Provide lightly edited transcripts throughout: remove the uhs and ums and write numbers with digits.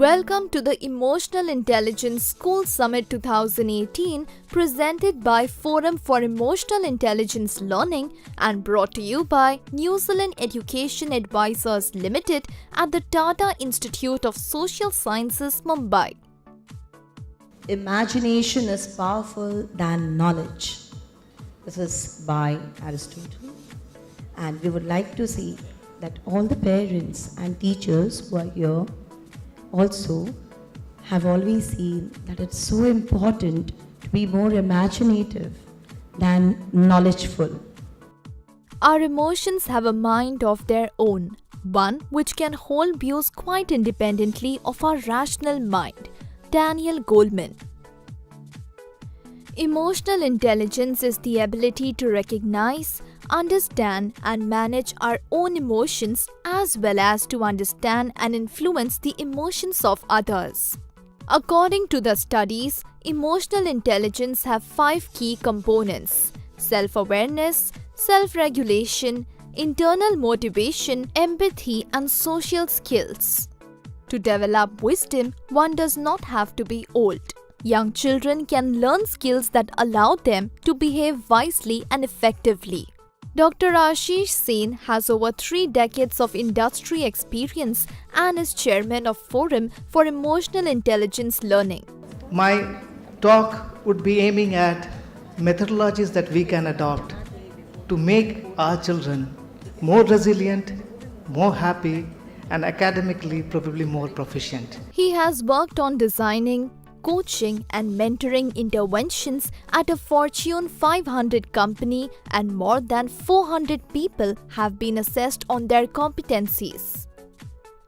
Welcome to the Emotional Intelligence School Summit 2018 presented by Forum for Emotional Intelligence Learning and brought to you by New Zealand Education Advisors Limited at the Tata Institute of Social Sciences, Mumbai. Imagination is powerful than knowledge. This is by Aristotle, and we would like to see that all the parents and teachers who are here also have always seen that it's so important to be more imaginative than knowledgeful. Our emotions have a mind of their own, one which can hold views quite independently of our rational mind. Daniel Goleman. Emotional intelligence is the ability to recognize, understand and manage our own emotions as well as to understand and influence the emotions of others. According to the studies, emotional intelligence have 5 key components: self-awareness, self-regulation, internal motivation, empathy and social skills. To develop wisdom, one does not have to be old. Young children can learn skills that allow them to behave wisely and effectively. Dr. Ashish Sen has over 3 decades of industry experience and is chairman of Forum for Emotional Intelligence Learning. My talk would be aiming at methodologies that we can adopt to make our children more resilient, more happy, and academically probably more proficient. He has worked on designing, coaching and mentoring interventions at a Fortune 500 company, and more than 400 people have been assessed on their competencies.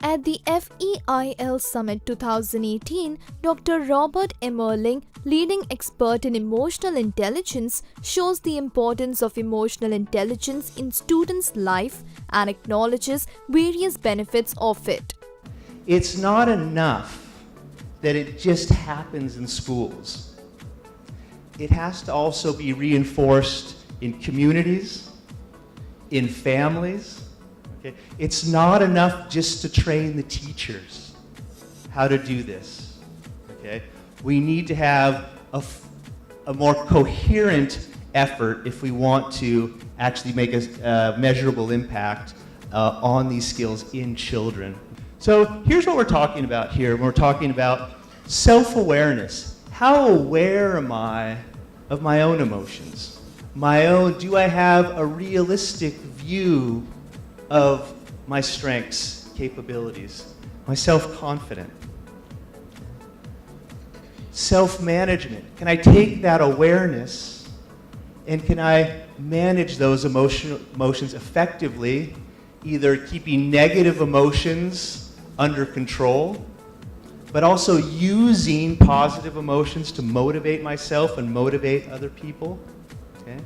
At the FEIL Summit 2018, Dr. Robert Emerling, leading expert in emotional intelligence, shows the importance of emotional intelligence in students' life and acknowledges various benefits of it. It's not enough that it just happens in schools. It has to also be reinforced in communities, in families. Okay? It's not enough just to train the teachers how to do this. Okay? We need to have a more coherent effort if we want to actually make a measurable impact on these skills in children. So here's what we're talking about here. We're talking about self-awareness. How aware am I of my own emotions? Do I have a realistic view of my strengths, capabilities? Am I self-confident? Self-management. Can I take that awareness and can I manage those emotions effectively, either keeping negative emotions under control, but also using positive emotions to motivate myself and motivate other people? Okay.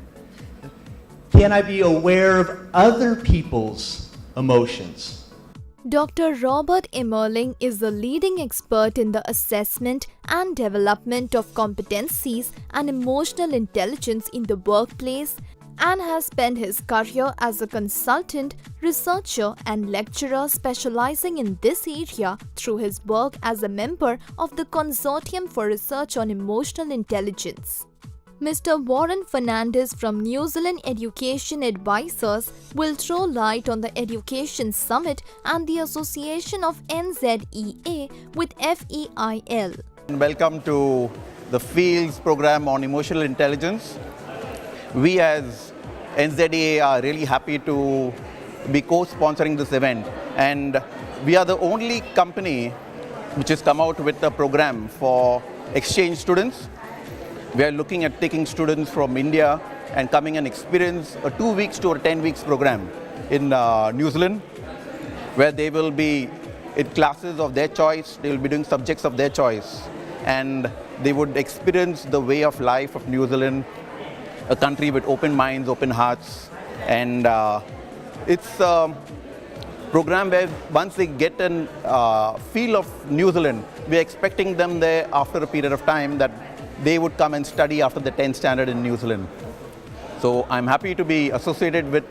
Can I be aware of other people's emotions? Dr. Robert Emerling is the leading expert in the assessment and development of competencies and emotional intelligence in the workplace and has spent his career as a consultant, researcher and lecturer specializing in this area through his work as a member of the Consortium for Research on Emotional Intelligence. Mr. Warren Fernandez from New Zealand Education Advisors will throw light on the Education Summit and the association of NZEA with FEIL. Welcome to the Fields program on emotional intelligence. We as NZEA are really happy to be co-sponsoring this event, and we are the only company which has come out with a program for exchange students. We are looking at taking students from India and coming and experience a 2 weeks to a 10 weeks program in New Zealand, where they will be in classes of their choice, they will be doing subjects of their choice, and they would experience the way of life of New Zealand, a country with open minds, open hearts, and it's a program where once they get a feel of New Zealand, we're expecting them there after a period of time that they would come and study after the 10th standard in New Zealand. So I'm happy to be associated with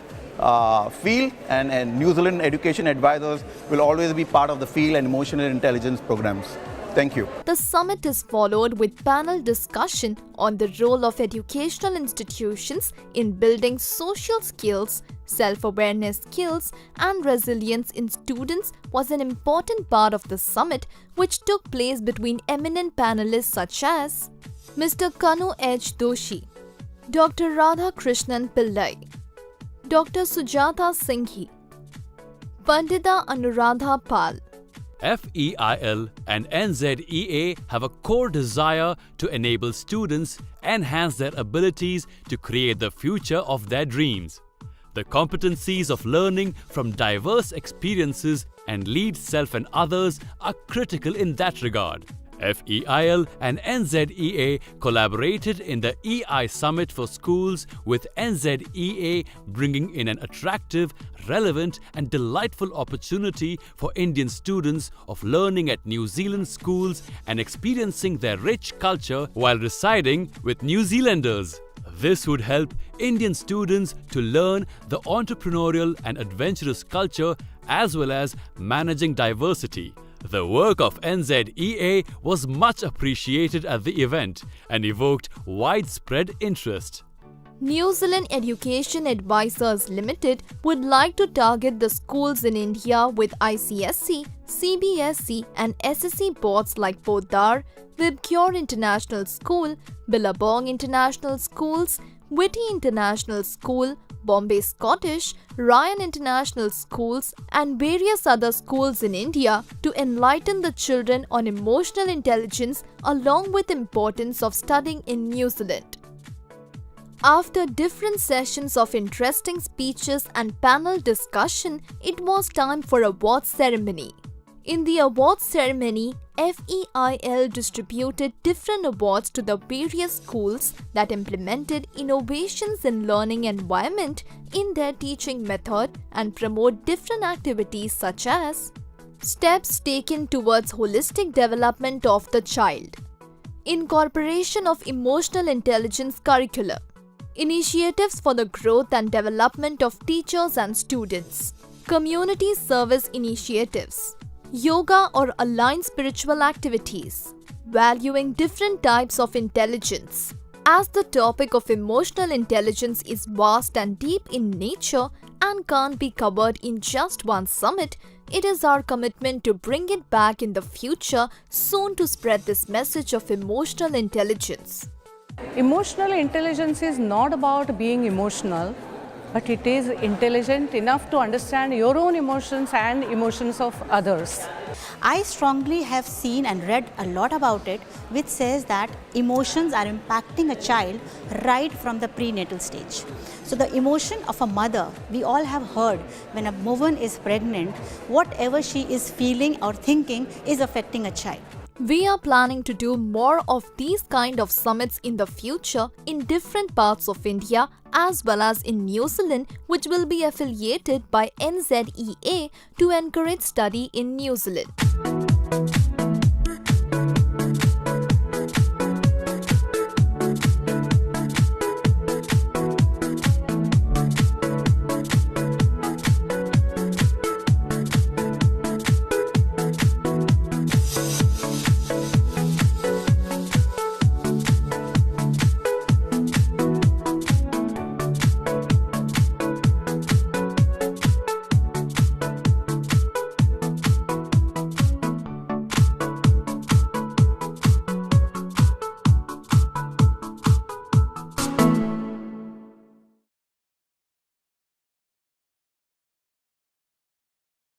field, and New Zealand education advisors will always be part of the field and emotional intelligence programs. Thank you. The summit is followed with panel discussion on the role of educational institutions in building social skills, self-awareness skills, and resilience in students was an important part of the summit, which took place between eminent panelists such as Mr. Kanu H. Doshi, Dr. Radha Krishnan Pillai, Dr. Sujata Singhi, Pandita Anuradha Pal. FEIL and NZEA have a core desire to enable students enhance their abilities to create the future of their dreams. The competencies of learning from diverse experiences and lead self and others are critical in that regard. FEIL and NZEA collaborated in the EI Summit for Schools, with NZEA bringing in an attractive, relevant and delightful opportunity for Indian students of learning at New Zealand schools and experiencing their rich culture while residing with New Zealanders. This would help Indian students to learn the entrepreneurial and adventurous culture as well as managing diversity. The work of NZEA was much appreciated at the event and evoked widespread interest. New Zealand Education Advisors Limited would like to target the schools in India with ICSE, CBSE and SSE boards like Podar, Wibcure International School, Billabong International Schools, Whitty International School, Bombay Scottish, Ryan International Schools and various other schools in India to enlighten the children on emotional intelligence along with the importance of studying in New Zealand. After different sessions of interesting speeches and panel discussion, it was time for awards ceremony. In the awards ceremony, FEIL distributed different awards to the various schools that implemented innovations in learning environment in their teaching method and promote different activities such as steps taken towards holistic development of the child, incorporation of emotional intelligence curricula, initiatives for the growth and development of teachers and students, community service initiatives, yoga or aligned spiritual activities, valuing different types of intelligence. As the topic of emotional intelligence is vast and deep in nature and can't be covered in just one summit, it is our commitment to bring it back in the future soon to spread this message of emotional intelligence. Emotional intelligence is not about being emotional, but it is intelligent enough to understand your own emotions and emotions of others. I strongly have seen and read a lot about it, which says that emotions are impacting a child right from the prenatal stage. So the emotion of a mother, we all have heard when a woman is pregnant, whatever she is feeling or thinking is affecting a child. We are planning to do more of these kind of summits in the future in different parts of India as well as in New Zealand, which will be affiliated by NZEA to encourage study in New Zealand.